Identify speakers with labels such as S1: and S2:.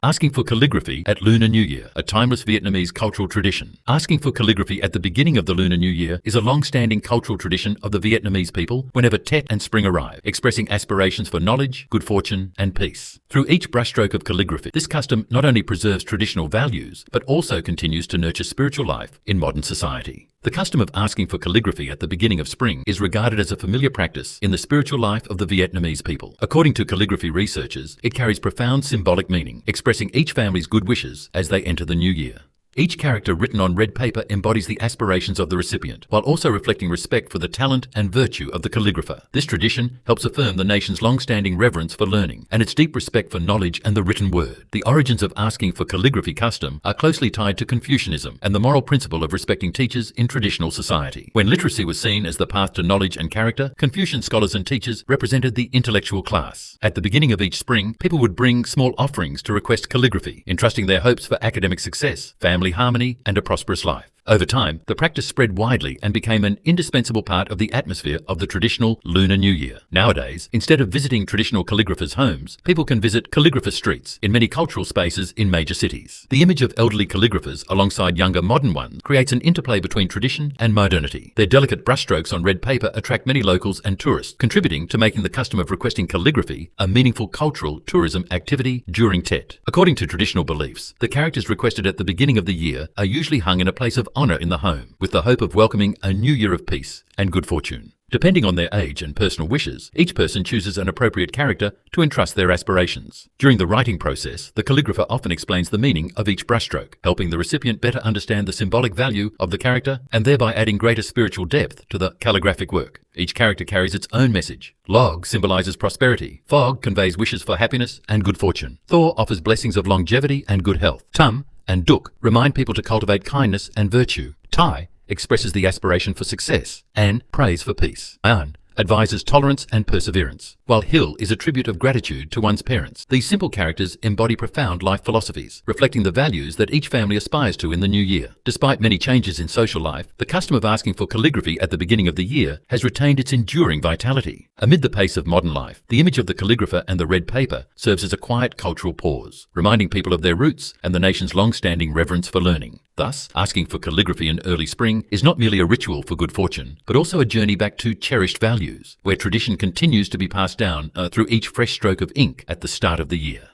S1: Asking for calligraphy at Lunar New Year, a timeless Vietnamese cultural tradition. Asking for calligraphy at the beginning of the Lunar New Year is a long-standing cultural tradition of the Vietnamese people whenever Tet and Spring arrive, expressing aspirations for knowledge, good fortune, and peace. Through each brushstroke of calligraphy, this custom not only preserves traditional values, but also continues to nurture spiritual life in modern society. The custom of asking for calligraphy at the beginning of spring is regarded as a familiar practice in the spiritual life of the Vietnamese people. According to calligraphy researchers, it carries profound symbolic meaning, expressing each family's good wishes as they enter the new year. Each character written on red paper embodies the aspirations of the recipient, while also reflecting respect for the talent and virtue of the calligrapher. This tradition helps affirm the nation's long-standing reverence for learning and its deep respect for knowledge and the written word. The origins of asking for calligraphy custom are closely tied to Confucianism and the moral principle of respecting teachers in traditional society. When literacy was seen as the path to knowledge and character, Confucian scholars and teachers represented the intellectual class. At the beginning of each spring, people would bring small offerings to request calligraphy, entrusting their hopes for academic success, family harmony, and a prosperous life. Over time, the practice spread widely and became an indispensable part of the atmosphere of the traditional Lunar New Year. Nowadays, instead of visiting traditional calligraphers' homes, people can visit calligrapher streets in many cultural spaces in major cities. The image of elderly calligraphers alongside younger modern ones creates an interplay between tradition and modernity. Their delicate brushstrokes on red paper attract many locals and tourists, contributing to making the custom of requesting calligraphy a meaningful cultural tourism activity during Tet. According to traditional beliefs, the characters requested at the beginning of the year are usually hung in a place of honor in the home, with the hope of welcoming a new year of peace and good fortune. Depending on their age and personal wishes, each person chooses an appropriate character to entrust their aspirations. During the writing process, the calligrapher often explains the meaning of each brushstroke, helping the recipient better understand the symbolic value of the character and thereby adding greater spiritual depth to the calligraphic work. Each character carries its own message. Log symbolizes prosperity. Fog conveys wishes for happiness and good fortune. Thor offers blessings of longevity and good health. Tum and Duk remind people to cultivate kindness and virtue. Tai expresses the aspiration for success and praise for peace. An advises tolerance and perseverance, while Hil is a tribute of gratitude to one's parents. These simple characters embody profound life philosophies, reflecting the values that each family aspires to in the new year. Despite many changes in social life, the custom of asking for calligraphy at the beginning of the year has retained its enduring vitality. Amid the pace of modern life, the image of the calligrapher and the red paper serves as a quiet cultural pause, reminding people of their roots and the nation's long-standing reverence for learning. Thus, asking for calligraphy in early spring is not merely a ritual for good fortune, but also a journey back to cherished values, where tradition continues to be passed down through each fresh stroke of ink at the start of the year.